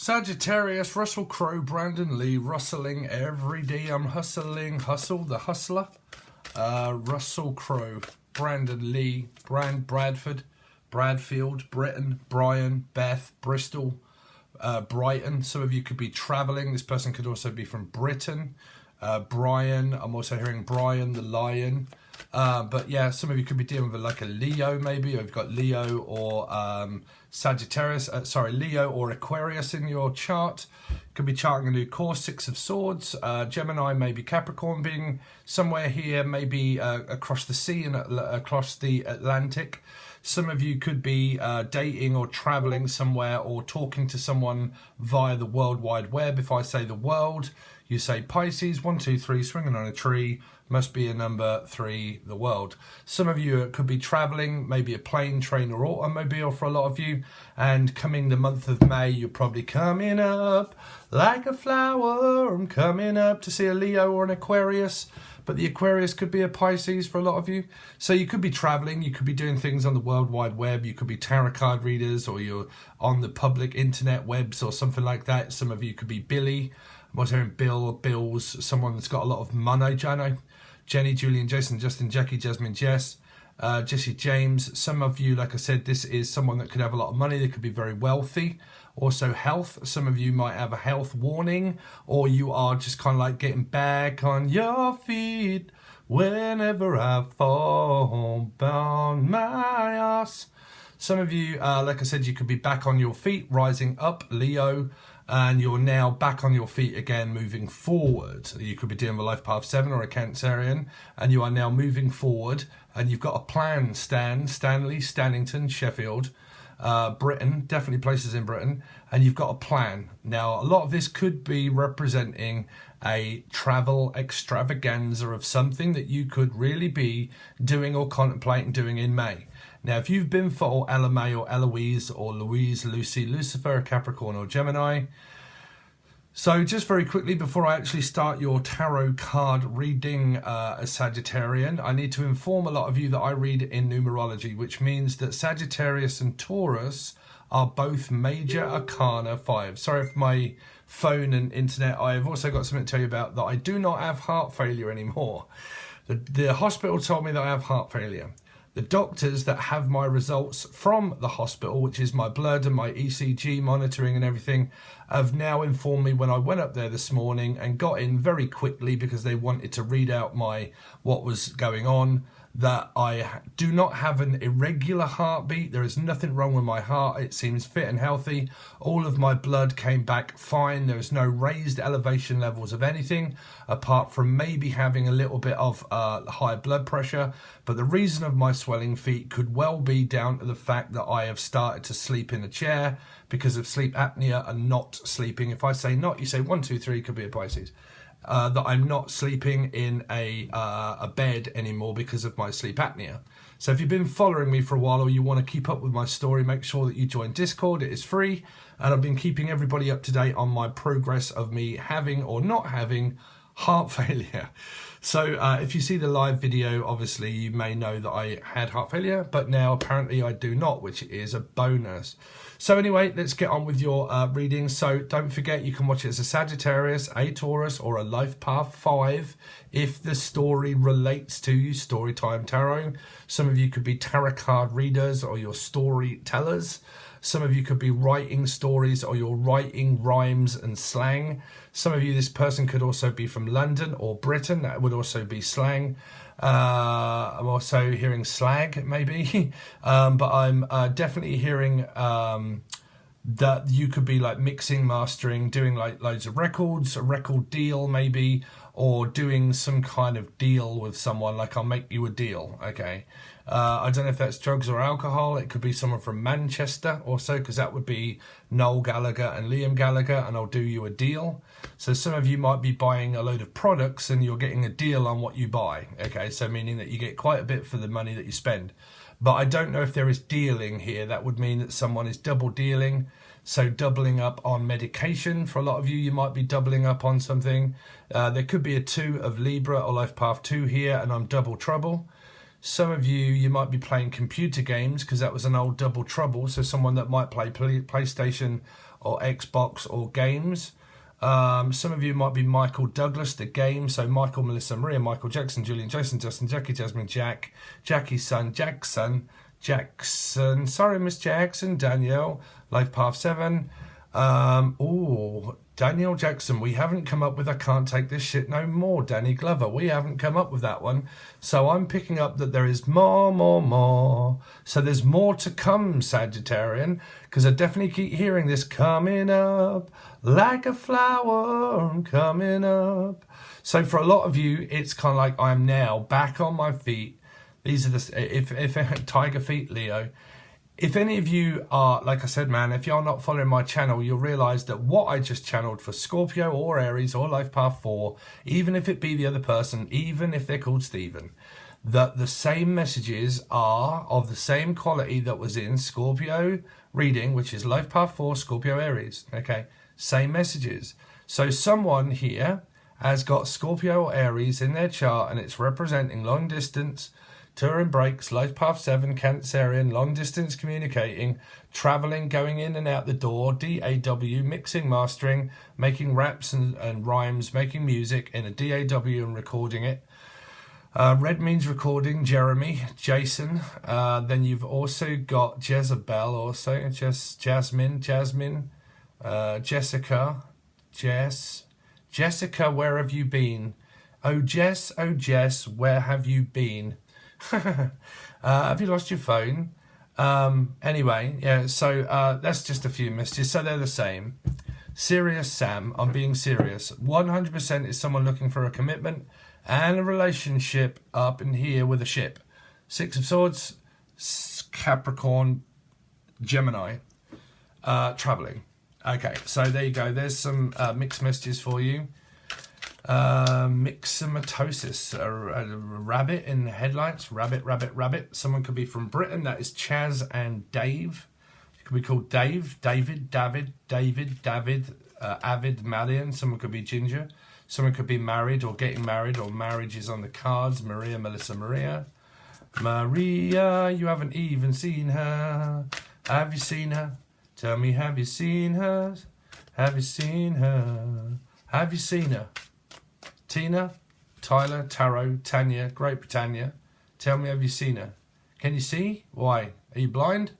Sagittarius, Russell Crowe, Brandon Lee, rustling every day. I'm hustling, hustle, the hustler. Russell Crowe, Brandon Lee, Bradford, Bradfield, Britain, Brian, Beth, Bristol, Brighton. Some of you could be travelling. This person could also be from Britain. Brian, I'm also hearing Brian the Lion. But yeah, some of you could be dealing with like a Leo maybe, or you've got Leo or Sagittarius, Leo or Aquarius in your chart. Could be charting a new course, Six of Swords. Gemini, maybe Capricorn being somewhere here, maybe across the sea and across the Atlantic. Some of you could be dating or traveling somewhere or talking to someone via the World Wide Web. If I say the world, you say Pisces, 1, 2, 3, swinging on a tree, must be a number 3, the world. Some of you could be traveling, maybe a plane, train or automobile for a lot of you. And coming the month of May, you're probably coming up like a flower. I'm coming up to see a Leo or an Aquarius. But the Aquarius could be a Pisces for a lot of you. So you could be traveling, you could be doing things on the World Wide Web, you could be tarot card readers, or you're on the public internet webs or something like that. Some of you could be Billy. I'm also hearing Bills, someone that's got a lot of money, Jano. Jenny, Julian, Jason, Justin, Jackie, Jasmine, Jess, Jesse, James. Some of you, like I said, this is someone that could have a lot of money. They could be very wealthy. Also health. Some of you might have a health warning, or you are just kind of like getting back on your feet whenever I fall on my ass. Some of you, like I said, you could be back on your feet, rising up, Leo, and you're now back on your feet again, moving forward. You could be dealing with Life Path 7 or a Cancerian, and you are now moving forward, and you've got a plan, Stanley, Stannington, Sheffield, Britain, definitely places in Britain, and you've got a plan. Now, a lot of this could be representing a travel extravaganza of something that you could really be doing or contemplating doing in May. Now, if you've been for Ella May or Eloise or Louise, Lucy, Lucifer, Capricorn or Gemini. So just very quickly, before I actually start your tarot card reading as Sagittarian, I need to inform a lot of you that I read in numerology, which means that Sagittarius and Taurus are both major arcana 5. Sorry for my phone and internet. I've also got something to tell you about that I do not have heart failure anymore. The hospital told me that I have heart failure. The doctors that have my results from the hospital, which is my blood and my ECG monitoring and everything, have now informed me when I went up there this morning and got in very quickly because they wanted to read out what was going on, that I do not have an irregular heartbeat. There is nothing wrong with my heart. It seems fit and healthy. All of my blood came back fine. There is no raised elevation levels of anything, apart from maybe having a little bit of high blood pressure. But the reason of my swelling feet could well be down to the fact that I have started to sleep in a chair because of sleep apnea and not sleeping. If I say not, you say 1, 2, 3, could be a Pisces. That I'm not sleeping in a bed anymore because of my sleep apnea. So if you've been following me for a while or you want to keep up with my story, make sure that you join Discord. It is free, and I've been keeping everybody up to date on my progress of me having or not having heart failure. So if you see the live video, obviously you may know that I had heart failure, but now apparently I do not, which is a bonus. So anyway, let's get on with your reading. So don't forget, you can watch it as a Sagittarius, a Taurus, or a Life Path 5 if the story relates to you, Storytime Tarot. Some of you could be tarot card readers or your storytellers. Some of you could be writing stories or you're writing rhymes and slang. Some of you, this person could also be from London or Britain. That would also be slang. I'm also hearing slag, maybe. But I'm definitely hearing that you could be like mixing, mastering, doing like loads of records, a record deal maybe, or doing some kind of deal with someone, like I'll make you a deal, okay? I don't know if that's drugs or alcohol. It could be someone from Manchester also, because that would be Noel Gallagher and Liam Gallagher, and I'll do you a deal. So some of you might be buying a load of products and you're getting a deal on what you buy, okay? So meaning that you get quite a bit for the money that you spend. But I don't know if there is dealing here. That would mean that someone is double dealing. So doubling up on medication. For a lot of you, you might be doubling up on something. There could be a 2 of Libra or Life Path 2 here, and I'm double trouble. Some of you might be playing computer games because that was an old double trouble. So someone that might play PlayStation or Xbox or games. Some of you might be Michael Douglas, the game. So Michael, Melissa, Maria, Michael, Jackson, Julian, Jason, Justin, Jackie, Jasmine, Jack, Jackie's son, Jackson, sorry, Miss Jackson, Danielle, Life Path 7. Daniel Jackson, we haven't come up with I Can't Take This Shit No More, Danny Glover. We haven't come up with that one. So I'm picking up that there is more. So there's more to come, Sagittarian, because I definitely keep hearing this coming up like a flower, coming up. So for a lot of you, it's kind of like I'm now back on my feet. These are the, if Tiger Feet, Leo. If any of you are, like I said, man, if you're not following my channel, you'll realise that what I just channeled for Scorpio or Aries or Life Path 4, even if it be the other person, even if they're called Stephen, that the same messages are of the same quality that was in Scorpio reading, which is Life Path 4, Scorpio, Aries. Okay, same messages. So someone here has got Scorpio or Aries in their chart and it's representing long distance, touring breaks, Life Path 7, Cancerian, long distance communicating, travelling, going in and out the door, DAW, mixing, mastering, making raps and rhymes, making music in a DAW and recording it. Red means recording, Jeremy, Jason. Then you've also got Jezebel, also, Jasmine, Jessica, Jessica, where have you been? Oh, Jess, where have you been? Have you lost your phone? Anyway, yeah, so that's just a few messages. So they're the same. Serious Sam, I'm being serious. 100% is someone looking for a commitment and a relationship up in here with a ship. Six of Swords, Capricorn, Gemini, traveling. Okay, so there you go. There's some mixed messages for you. Myxomatosis, a rabbit in the headlights, rabbit. Someone could be from Britain. That is Chaz and Dave. It could be called Dave, David, Avid, Malian. Someone could be Ginger. Someone could be married or getting married, or marriage is on the cards. Maria, Melissa, Maria, you haven't even seen her. Have you seen her? Tell me, have you seen her? Have you seen her? Have you seen her? Tina, Tyler, Tarot, Tanya, Great Britannia. Tell me, have you seen her? Can you see? Why? Are you blind?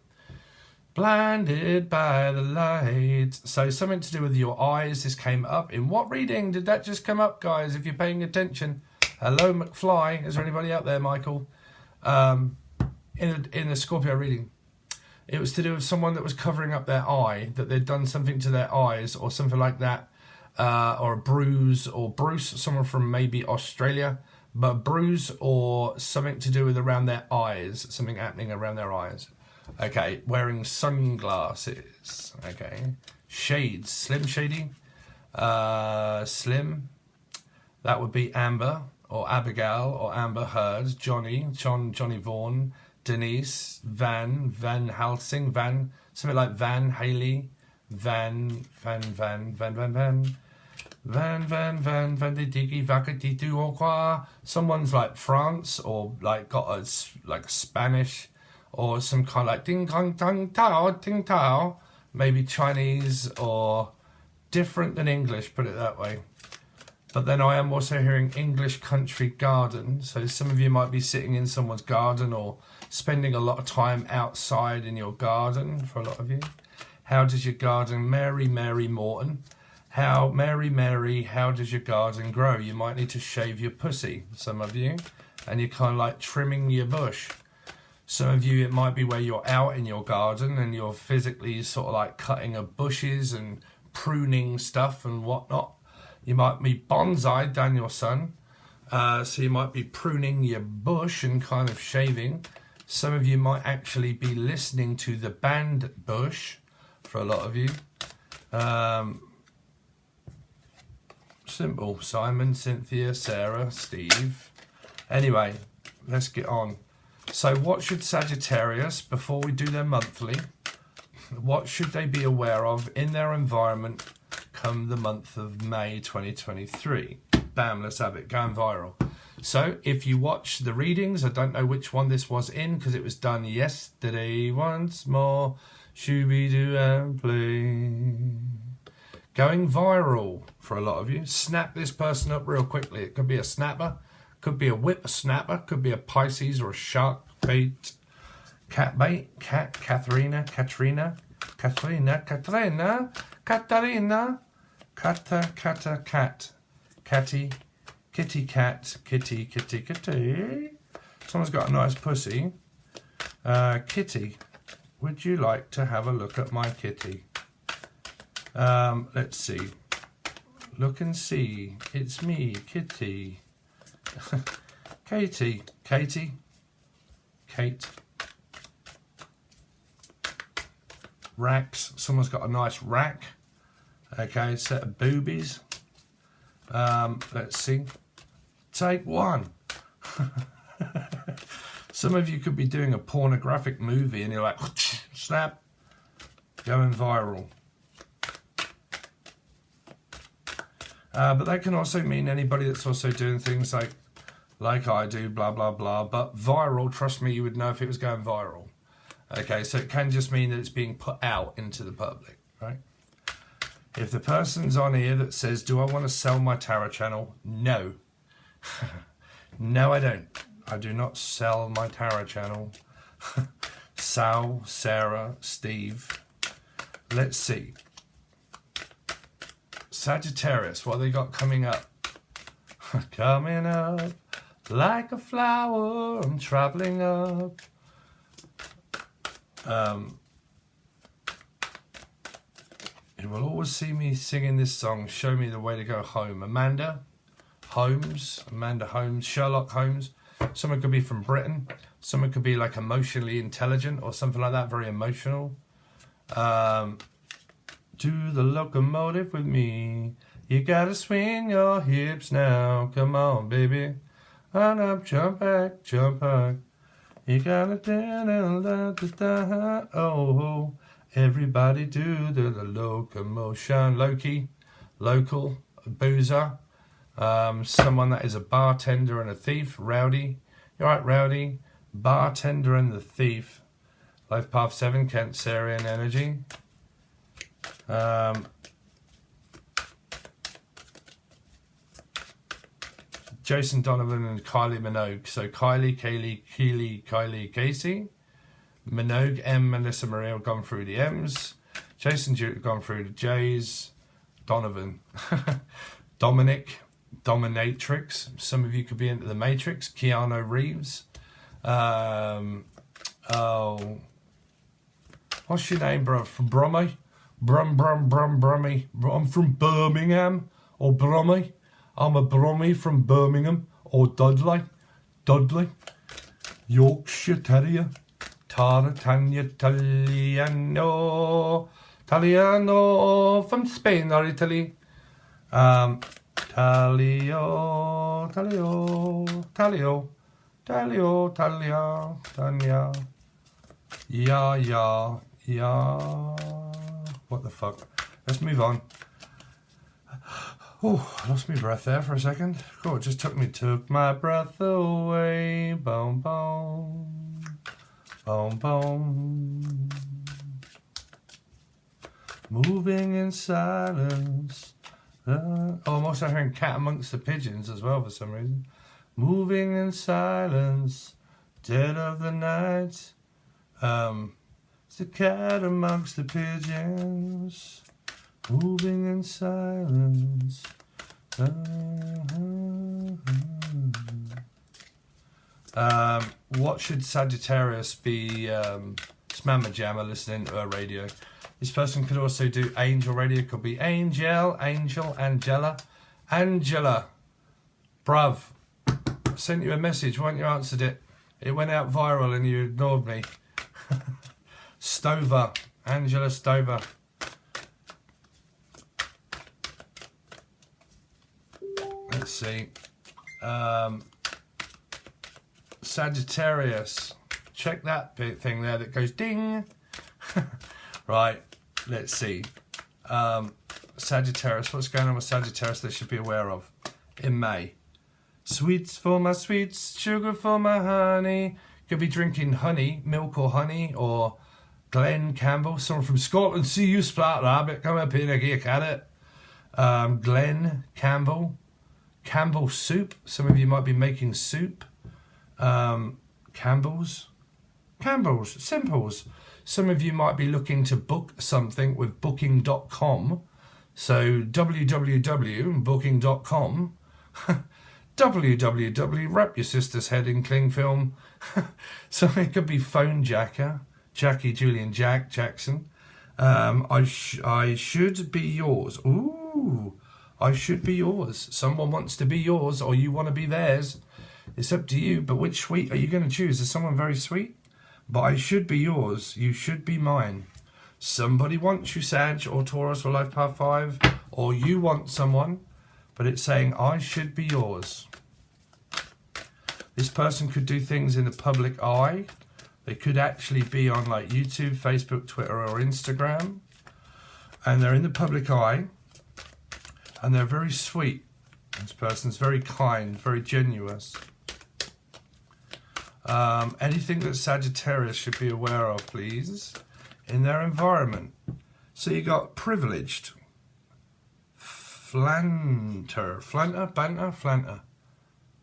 Blinded by the light. So something to do with your eyes. This came up. In what reading did that just come up, guys? If you're paying attention. Hello, McFly. Is there anybody out there, Michael? In the Scorpio reading. It was to do with someone that was covering up their eye, that they'd done something to their eyes or something like that. Or a bruise, or Bruce, someone from maybe Australia, but bruise or something to do with around their eyes, something happening around their eyes. Okay, wearing sunglasses. Okay, shades, Slim Shady, Slim. That would be Amber or Abigail or Amber Heard, Johnny Vaughan, Denise, Van Helsing, something like Van Haley, Van de Diggy Vacati du Oqua. Someone's like France, or like got a like Spanish, or some kind of like ding dong dong tao, ting tao, maybe Chinese or different than English, put it that way. But then I am also hearing English country garden. So some of you might be sitting in someone's garden or spending a lot of time outside in your garden for a lot of you. How does your garden, Mary Morton? How, Mary, how does your garden grow? You might need to shave your pussy, some of you, and you're kind of like trimming your bush. Some of you, it might be where you're out in your garden and you're physically sort of like cutting of bushes and pruning stuff and whatnot. You might be bonsai, Daniel's son, so you might be pruning your bush and kind of shaving. Some of you might actually be listening to the band Bush, for a lot of you. Simple. Simon, Cynthia, Sarah, Steve. Anyway, let's get on. So what should Sagittarius, before we do their monthly, what should they be aware of in their environment come the month of May 2023? Bam, let's have it. Going viral. So if you watch the readings, I don't know which one this was in because it was done yesterday once more. Shooby-doo and play. Going viral for a lot of you. Snap this person up real quickly. It could be a snapper, could be a whip snapper, could be a Pisces or a shark bait. Cat bait, cat, Katrina, Katrina, Katrina, Katrina, Katarina, Kata, cat, catty, kitty, cat, kitty, kitty, kitty. Someone's got a nice pussy. Kitty, would you like to have a look at my kitty? Let's see. Look and see. It's me, Kitty. Katie, Katie, Kate. Racks. Someone's got a nice rack. Okay, set of boobies. Let's see. Take one. Some of you could be doing a pornographic movie and you're like, snap, going viral. But that can also mean anybody that's also doing things like I do, blah, blah, blah. But viral, trust me, you would know if it was going viral. Okay, so it can just mean that it's being put out into the public, right? If the person's on here that says, do I want to sell my tarot channel? No. No, I don't. I do not sell my tarot channel. Sal, Sarah, Steve. Let's see. Sagittarius, what have they got coming up? Coming up like a flower, I'm traveling up. You will always see me singing this song, Show Me the Way to Go Home. Amanda Holmes, Sherlock Holmes. Someone could be from Britain. Someone could be like emotionally intelligent or something like that, very emotional. Do the locomotive with me. You gotta swing your hips now. Come on, baby. On up, jump back, jump back. You gotta da-da-da-da-da. Oh, everybody do the locomotion. Loki, local, boozer. Someone that is a bartender and a thief. Rowdy. You alright, Rowdy? Bartender and the thief. Life Path 7, Cancerian energy. Jason Donovan and Kylie Minogue. So Kylie, Kaylee, Casey. Minogue, M, Melissa Maria have gone through the M's. Jason Duke have gone through the J's. Donovan. Dominic, Dominatrix. Some of you could be into the Matrix. Keanu Reeves. Oh, what's your name, bro? From Brummy? Brummy. I'm from Birmingham. Or Brummy. I'm a Brummy from Birmingham. Or Dudley. Yorkshire Terrier. Tanya Italiano from Spain or Italy. Talio. Tanya. Yeah. What the fuck? Let's move on. Oh, I lost my breath there for a second. Oh, it just took my breath away. Boom, boom. Boom, boom. Moving in silence. I'm also hearing Cat Amongst the Pigeons as well for some reason. Moving in silence. Dead of the night. It's the cat amongst the pigeons. Moving in silence. What should Sagittarius be Smamma Jammer listening to her radio? This person could also do angel radio. Could be Angel, Angela. Angela, bruv, I sent you a message. Why haven't you answered it? It went out viral and you ignored me. Stover, Angela Stover. Let's see. Sagittarius. Check that bit thing there that goes ding. Right, let's see. Sagittarius. What's going on with Sagittarius they should be aware of in May? Sweets for my sweets, sugar for my honey. Could be drinking honey, milk or honey, or Glenn Campbell, someone from Scotland. See you, Splat Rabbit. Come up here and get at it. Glenn Campbell. Campbell Soup. Some of you might be making soup. Campbell's. Simples. Some of you might be looking to book something with booking.com. So www.booking.com. www. Wrap your sister's head in cling film. So it could be phone jacker. Jackie, Julian, Jackson. I should be yours. Ooh, I should be yours. Someone wants to be yours or you want to be theirs. It's up to you, but which sweet are you going to choose? Is someone very sweet? But I should be yours. You should be mine. Somebody wants you, Sag, or Taurus, or Life Path 5, or you want someone, but it's saying, I should be yours. This person could do things in the public eye. They could actually be on like YouTube, Facebook, Twitter, or Instagram. And they're in the public eye. And they're very sweet. This person's very kind, very generous. Anything that Sagittarius should be aware of, please, in their environment. So you got privileged. Flanter.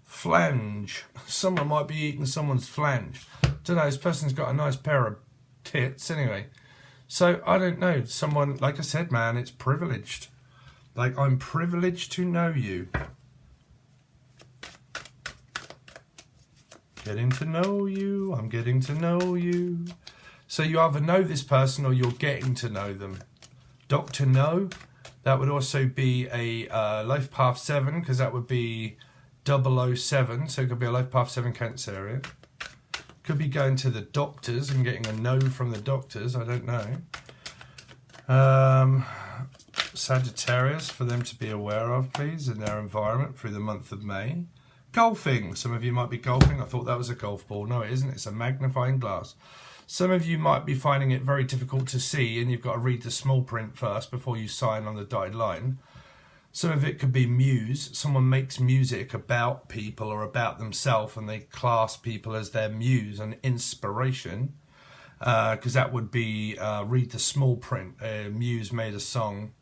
Flange. Someone might be eating someone's flange. Don't know, this person's got a nice pair of tits anyway. So, I don't know, someone, like I said, man, it's privileged. Like, I'm privileged to know you. Getting to know you, I'm getting to know you. So you either know this person or you're getting to know them. Dr. No, that would also be a Life Path 7, because that would be 007, so it could be a Life Path 7 Cancer. Could be going to the doctors and getting a no from the doctors, I don't know. Sagittarius, for them to be aware of, please, in their environment through the month of May. Golfing. Some of you might be golfing. I thought that was a golf ball. No, it isn't. It's a magnifying glass. Some of you might be finding it very difficult to see, and you've got to read the small print first before you sign on the dotted line. Some of it could be muse. Someone makes music about people or about themselves, and they class people as their muse and inspiration, because that would be read the small print. Muse made a song.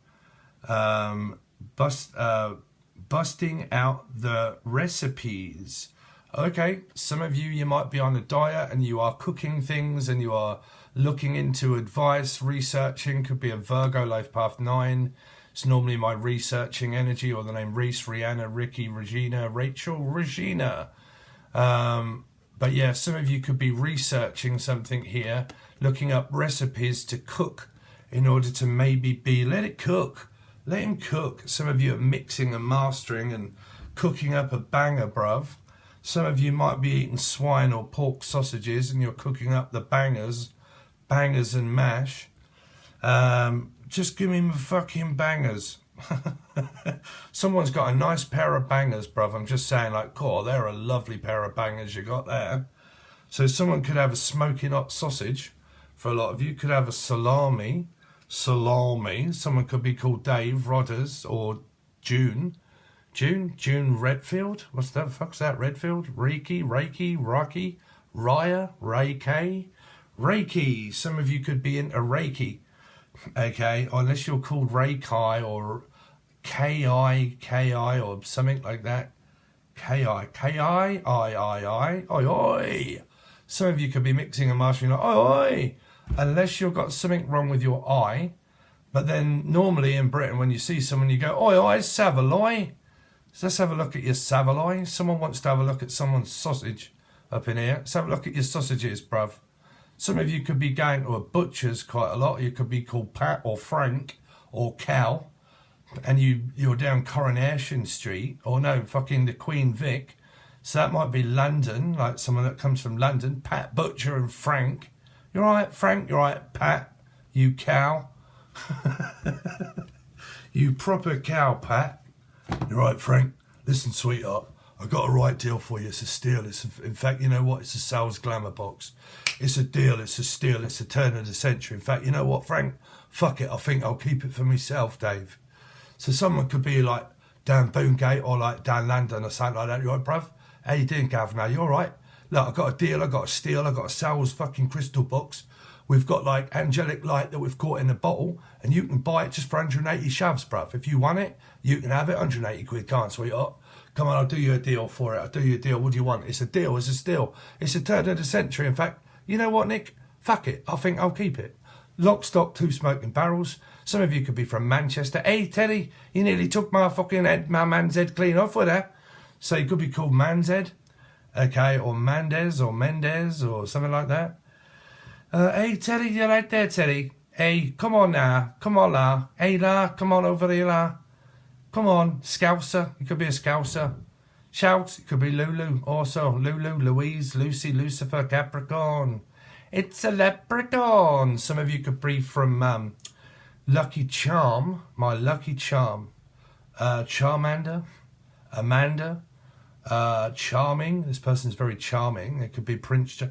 Busting out the recipes. Okay, some of you might be on a diet and you are cooking things and you are looking into advice, researching. Could be a Virgo, Life Path 9. It's normally my researching energy, or the name Reese, Rihanna, Ricky, Regina, Rachel, Regina. But yeah, some of you could be researching something here, looking up recipes to cook in order to maybe let it cook. Let him cook. Some of you are mixing and mastering and cooking up a banger, bruv. Some of you might be eating swine or pork sausages and you're cooking up the bangers and mash. Just give me my fucking bangers. Someone's got a nice pair of bangers, bruv. I'm just saying, like, cool, they're a lovely pair of bangers you got there. So someone could have a smoking hot sausage. For a lot of you, could have a salami. Someone could be called Dave Rodders or June Redfield. What's that? Fuck's that? Redfield? Reiki, Rocky, Raya, Reiki. Some of you could be into Reiki. Okay, unless you're called Reiki or Ki or something like that. Ki. Oi. Some of you could be mixing and mastering like oi. Unless you've got something wrong with your eye. But then normally in Britain, when you see someone, you go, oi, Savaloy. So let's have a look at your Savaloy. Someone wants to have a look at someone's sausage up in here. Let's have a look at your sausages, bruv. Some of you could be going to a butcher's quite a lot. You could be called Pat or Frank or Cal. And you're down Coronation Street. Or no, fucking the Queen Vic. So that might be London, like someone that comes from London. Pat Butcher and Frank. You're right, Frank. You're right, Pat. You cow. You proper cow, Pat. You're right, Frank. Listen, sweetheart. I got a right deal for you. It's a steal. In fact, you know what? It's a sales glamour box. It's a deal. It's a steal. It's a turn of the century. In fact, you know what, Frank? Fuck it. I think I'll keep it for myself, Dave. So someone could be like down Boongate or like down London or something like that. You all right, bruv? How you doing, Governor? You all right? Look, I got a deal, I got a steal, I got a sales fucking crystal box We've got like angelic light that we've caught in a bottle, and you can buy it just for 180 shovs, bruv. If you want it, you can have it. 180 quid, can't sweetheart? Come on, I'll do you a deal for it. I'll do you a deal. What do you want? It's a deal. It's a steal. It's a turn of the century. In fact, you know what, Nick? Fuck it. I think I'll keep it. Lock, stock, 2 smoking barrels. Some of you could be from Manchester. Hey, Teddy, you nearly took my fucking head, my man's head clean off with that. So you could be called Man's Head, okay, or Mandez or Mendez or something like that. Hey, Teddy, you're right there, Teddy. Hey, come on now. Come on now. Hey, la, come on over here, la. Come on, Scouser. You could be a Scouser. Shout. It could be Lulu. Also, Lulu, Louise, Lucy, Lucifer, Capricorn. It's a leprechaun. Some of you could be from Lucky Charm. My Lucky Charm. Charmander. Amanda. Charming. This person's very charming. It could be Prince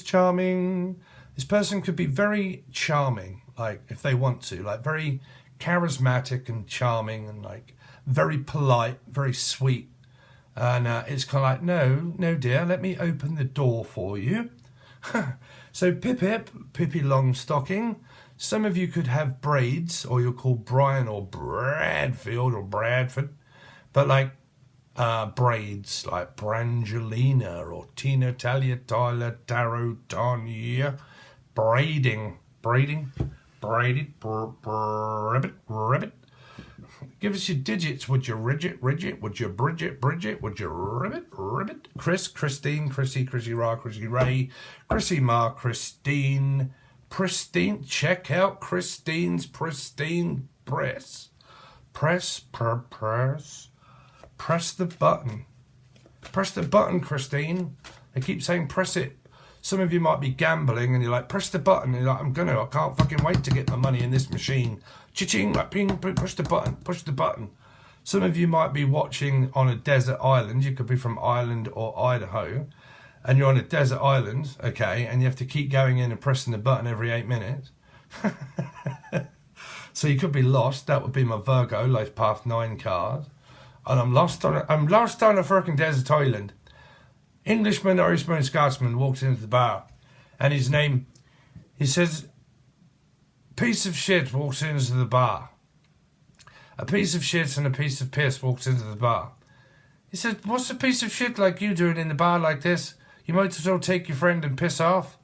Charming. This person could be very charming, like if they want to, like very charismatic and charming and like very polite, very sweet. And it's kind of like, no dear, let me open the door for you. So Pippi Longstocking. Some of you could have braids, or you're called Brian or Bradfield or Bradford, but like braids like Brangelina or Tina, Talia, Tyler, Darrow, Tanya. Braided, ribbit. Give us your digits. Would you Ridget? Would you Bridget? Would you ribbit? Chris, Christine, Chrissy, Chrissy Ra, Chrissy Ray, Chrissy Ma, Christine, Pristine. Check out Christine's pristine press. Press the button. Press the button, Christine. They keep saying press it. Some of you might be gambling and you're like, press the button. And you're like, I can't fucking wait to get my money in this machine. Cha-ching, like ping, push the button. Some of you might be watching on a desert island. You could be from Ireland or Idaho. And you're on a desert island, okay, and you have to keep going in and pressing the button every 8 minutes. So you could be lost. That would be my Virgo, Life Path 9 card. And I'm lost on a freaking desert island. Englishman, Irishman, Scotsman walks into the bar, and his name, he says, piece of shit walks into the bar. A piece of shit and a piece of piss walks into the bar. He said, what's a piece of shit like you doing in the bar like this? You might as well take your friend and piss off.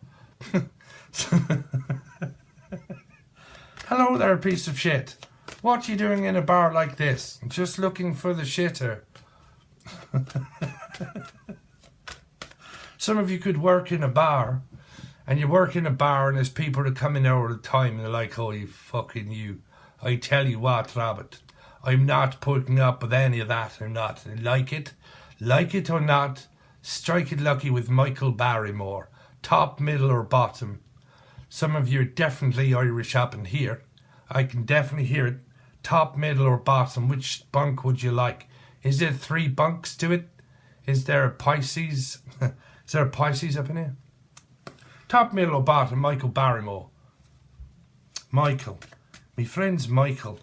Hello there, piece of shit. What are you doing in a bar like this? Just looking for the shitter. Some of you could work in a bar, and you work in a bar and there's people that come in there all the time and they're like, oh, you fucking you. I tell you what, Rabbit, I'm not putting up with any of that. I'm not. Like it or not, strike it lucky with Michael Barrymore. Top, middle or bottom. Some of you are definitely Irish up in here. I can definitely hear it. Top, middle or bottom. Which bunk would you like? Is there 3 bunks to it? Is there a Pisces? Is there a Pisces up in here? Top, middle or bottom, Michael Barrymore. Michael. Me friend's Michael.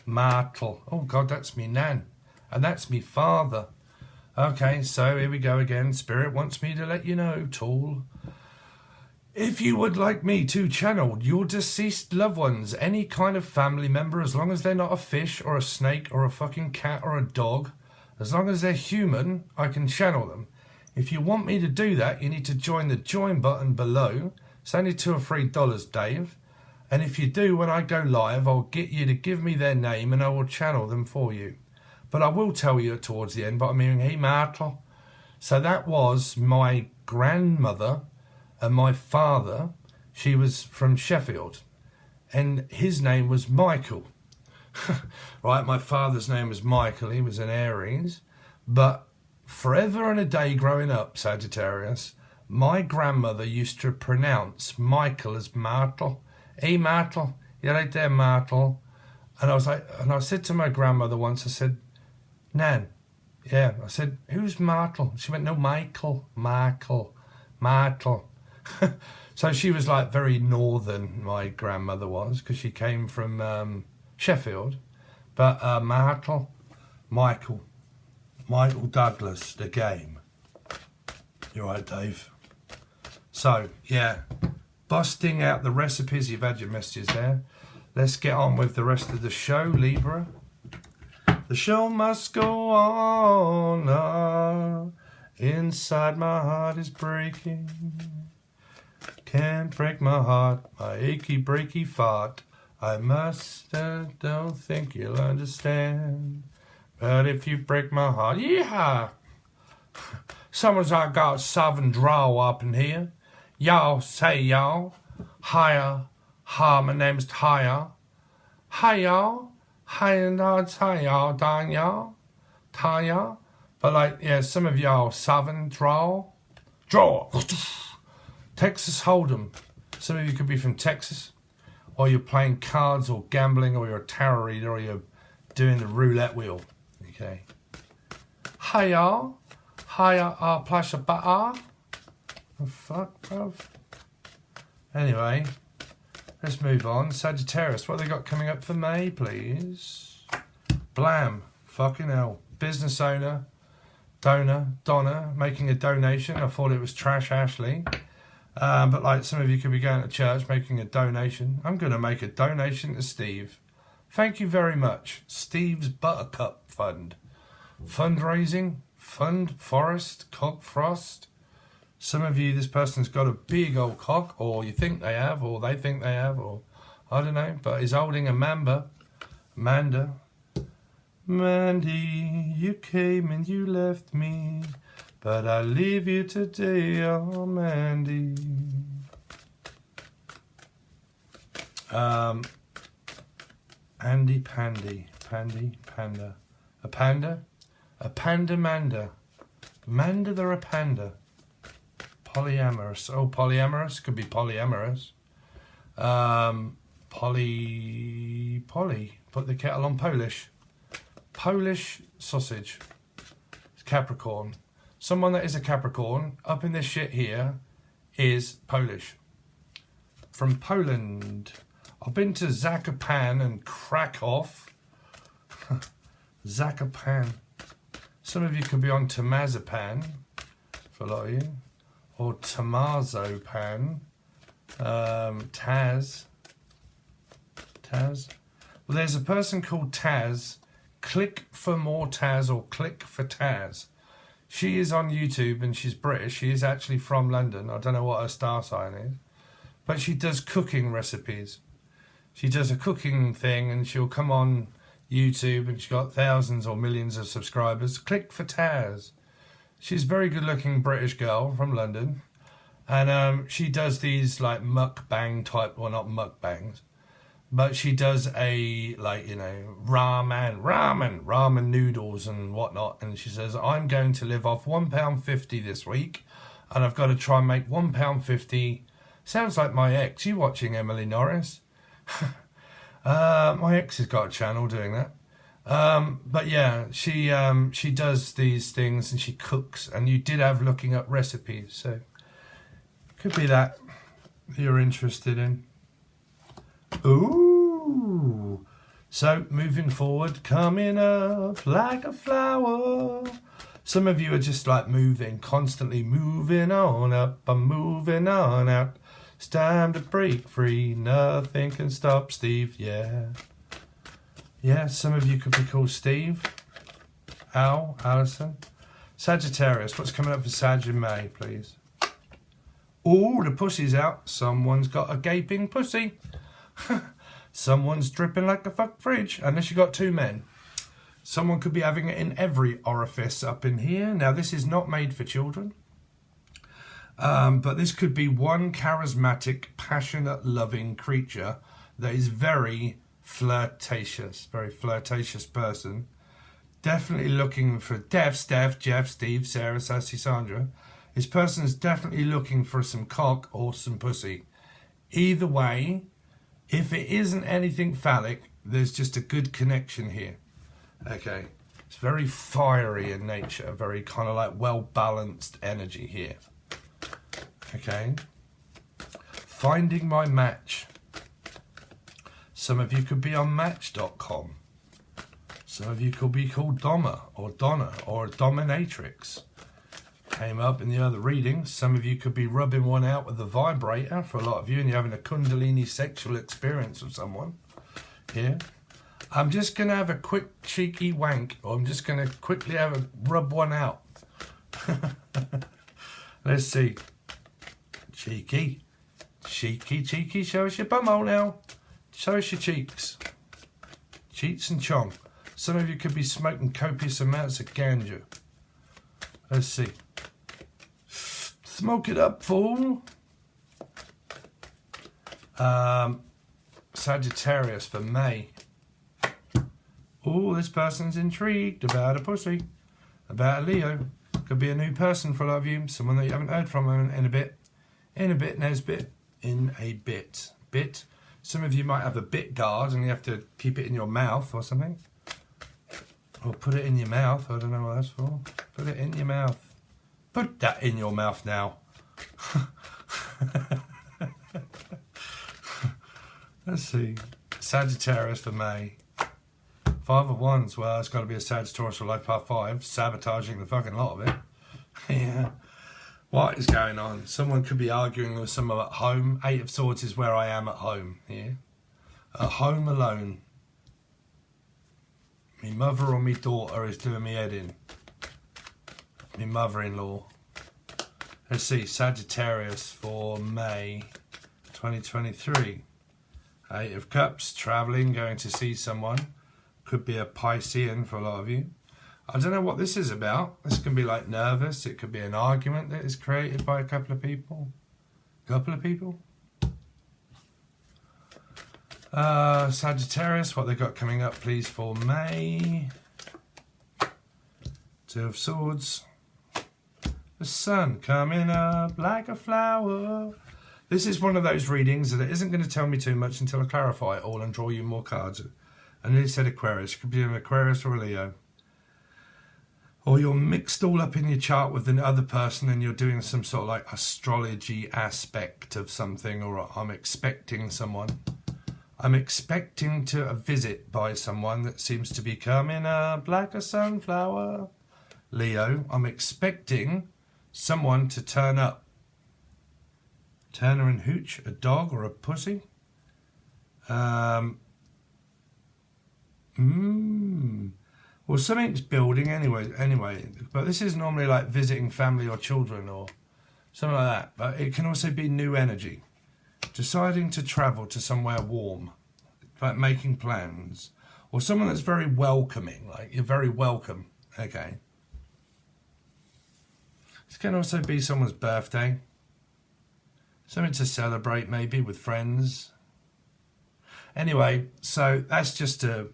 Martel. Oh God, that's me nan. And that's me father. Okay, so here we go again. Spirit wants me to let you know, Tool. If you would like me to channel your deceased loved ones, any kind of family member, as long as they're not a fish or a snake or a fucking cat or a dog, as long as they're human, I can channel them. If you want me to do that, you need to join the join button below. It's only $2 or $3, Dave. And if you do, when I go live, I'll get you to give me their name and I will channel them for you. But I will tell you towards the end, but I'm hearing, hey, Martel. So that was my grandmother and my father. She was from Sheffield. And his name was Michael. Right, my father's name was Michael. He was an Aries. But forever and a day growing up, Sagittarius, my grandmother used to pronounce Michael as Martel. Hey, Martel, you're right there, Martel. And I was like, and I said to my grandmother once, I said, Nan, yeah. I said, who's Martel? She went, no, Michael. So she was like very northern, my grandmother was, because she came from Sheffield. But Michael Douglas, the game. You're right, Dave. So, yeah. busting out the recipes. You've had your messages there. Let's get on with the rest of the show, Libra. The show must go on. Inside my heart is breaking. Can't break my heart, my achy breaky fart. I must, don't think you'll understand. But if you break my heart, yeah. Someone's got southern drawl up in here. Y'all say y'all. Hiya. Hi, my name's Taya. Hi y'all. Hi and hi y'all, darn y'all. Taya. But like, yeah, some of y'all southern drawl. Draw. Texas Hold'em. Some of you could be from Texas. Or you're playing cards or gambling, or you're a tarot reader, or you're doing the roulette wheel. Okay. Hi y'all. Hiya, pleasure butter. Oh fuck, bruv. Anyway, let's move on. Sagittarius, what have they got coming up for May, please? Blam. Fucking hell. Business owner. Donna, making a donation. I thought it was Trash Ashley. But like some of you could be going to church making a donation. I'm going to make a donation to Steve. Thank you very much. Steve's Buttercup Fund. Fundraising. Fund Forest. Cock Frost. Some of you, this person's got a big old cock, or you think they have, or they think they have, or I don't know, but he's holding a Amanda. Mandy, you came and you left me, but I leave you today, oh Mandy. Andy Pandy, Panda. A panda? A panda Manda. Manda the Rapanda. Polyamorous. Oh, polyamorous. Could be polyamorous. Poly. Put the kettle on Polish. Polish sausage. It's Capricorn. Someone that is a Capricorn up in this shit here is Polish. From Poland. I've been to Zakopan and Krakow. Zakopan. Some of you could be on Tamazapan, for a lot of you. Or Tamazopan. Taz. Well, there's a person called Taz. Click for more Taz or click for Taz. She is on YouTube and she's British. She is actually from London. I don't know what her star sign is. But she does cooking recipes. She does a cooking thing and she'll come on YouTube and she's got thousands or millions of subscribers. Click for Taz. She's a very good looking British girl from London. And she does these like mukbang type, well not mukbangs. But she does a, like, you know, ramen noodles and whatnot. And she says, I'm going to live off £1.50 this week. And I've got to try and make £1.50. Sounds like my ex. You watching Emily Norris? My ex has got a channel doing that. But yeah, she does these things and she cooks. And you did have looking up recipes. So could be that you're interested in. Ooh. So moving forward, coming up like a flower. Some of you are just like moving, constantly moving on up. I'm moving on out. It's time to break free. Nothing can stop Steve. Yeah. Yeah, some of you could be called Steve. Al, Alison. Sagittarius, what's coming up for Sag in May, please? Ooh, the pussy's out. Someone's got a gaping pussy. Someone's dripping like a fuck fridge, unless you got two men. Someone could be having it in every orifice up in here. Now, this is not made for children. But this could be one charismatic, passionate, loving creature that is very flirtatious person. Definitely looking for Steph, Jeff, Steve, Sarah, Sassy, Sandra. This person's definitely looking for some cock or some pussy. Either way, if it isn't anything phallic, there's just a good connection here. Okay. It's very fiery in nature, very kind of like well-balanced energy here. Okay. Finding my match. Some of you could be on Match.com. Some of you could be called Donna or a dominatrix. came up in the other readings. Some of you could be rubbing one out with the vibrator for a lot of you, and you're having a Kundalini sexual experience with someone here. I'm just going to have a quick cheeky wank, or I'm just going to quickly have a rub one out. Let's see. Cheeky. Cheeky, cheeky. Show us your bumhole now. Show us your cheeks. Cheeks and chong. Some of you could be smoking copious amounts of ganja. Let's see. Smoke it up, fool. Sagittarius for May. Oh, this person's intrigued about a pussy. About a Leo. Could be a new person for a lot of you. Someone that you haven't heard from in a bit. In a bit, Nesbit. In a bit. Bit. Some of you might have a bit guard and you have to keep it in your mouth or something. Or put it in your mouth. I don't know what that's for. Put it in your mouth. Put that in your mouth now. Let's see. Sagittarius for May. 5 of Wands. Well, it's got to be a Sagittarius for life path 5. Sabotaging the fucking lot of it. Yeah. What is going on? Someone could be arguing with someone at home. 8 of Swords is where I am at home. Here. At home alone. My mother or my daughter is doing me head in. My mother-in-law. Let's see. Sagittarius for May 2023. 8 of Cups. Travelling. Going to see someone. Could be a Piscean for a lot of you. I don't know what this is about. This can be like nervous. It could be an argument that is created by a couple of people. Sagittarius, what they got coming up, please, for May. 2 of Swords. The sun coming up like a flower. This is one of those readings that it isn't going to tell me too much until I clarify it all and draw you more cards. I nearly said Aquarius. It could be an Aquarius or a Leo. Or you're mixed all up in your chart with the other person and you're doing some sort of like astrology aspect of something, or I'm expecting someone. I'm expecting to a visit by someone that seems to be coming up like a sunflower. Leo, I'm expecting someone to turn up. Turner and hooch, a dog or a pussy. Well, something's building anyway, but this is normally like visiting family or children or something like that. But it can also be new energy. Deciding to travel to somewhere warm, like making plans. Or someone that's very welcoming, like you're very welcome. Okay. This can also be someone's birthday. Something to celebrate maybe with friends. Anyway, so that's just a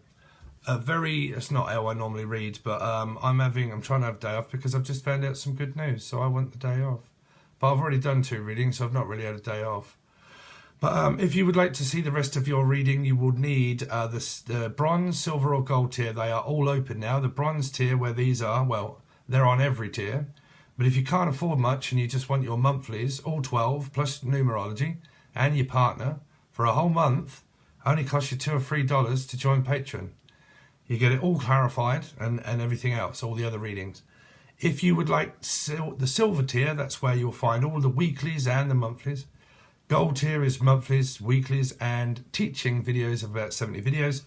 very, it's not how I normally read, but I'm trying to have a day off because I've just found out some good news, so I want the day off. But I've already done 2 readings, so I've not really had a day off. But if you would like to see the rest of your reading, you will need the bronze, silver or gold tier. They are all open now. The bronze tier, where these are, well, they're on every tier. But if you can't afford much and you just want your monthlies, all 12, plus numerology, and your partner, for a whole month, only costs you $2 or $3 to join Patreon. You get it all clarified and everything else, all the other readings. If you would like the silver tier, that's where you'll find all the weeklies and the monthlies. Gold tier is monthlies, weeklies, and teaching videos of about 70 videos.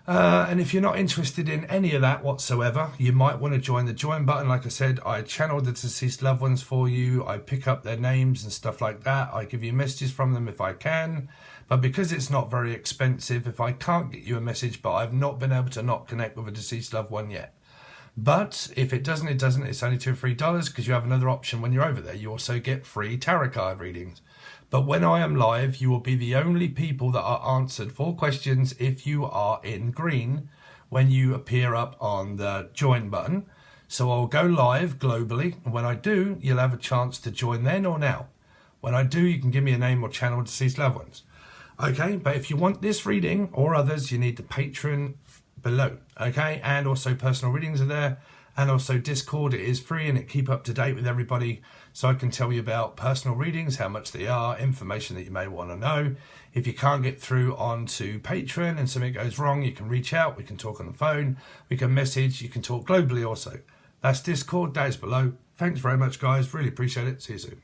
And if you're not interested in any of that whatsoever, you might want to join the join button. Like I said, I channel the deceased loved ones for you. I pick up their names and stuff like that. I give you messages from them if I can. But because it's not very expensive, if I can't get you a message, but I've not been able to not connect with a deceased loved one yet. But if it doesn't, it doesn't. It's only $2 or $3 because you have another option when you're over there. You also get free tarot card readings. But when I am live, you will be the only people that are answered 4 questions if you are in green when you appear up on the join button. So I'll go live globally. And when I do, you'll have a chance to join then or now. When I do, you can give me a name or channel deceased loved ones. Okay, but if you want this reading or others, you need the Patreon below. Okay, and also personal readings are there. And also Discord, it is free and it keep up to date with everybody. So I can tell you about personal readings, how much they are, information that you may want to know. If you can't get through onto Patreon and something goes wrong, you can reach out. We can talk on the phone. We can message. You can talk globally also. That's Discord. That is below. Thanks very much, guys. Really appreciate it. See you soon.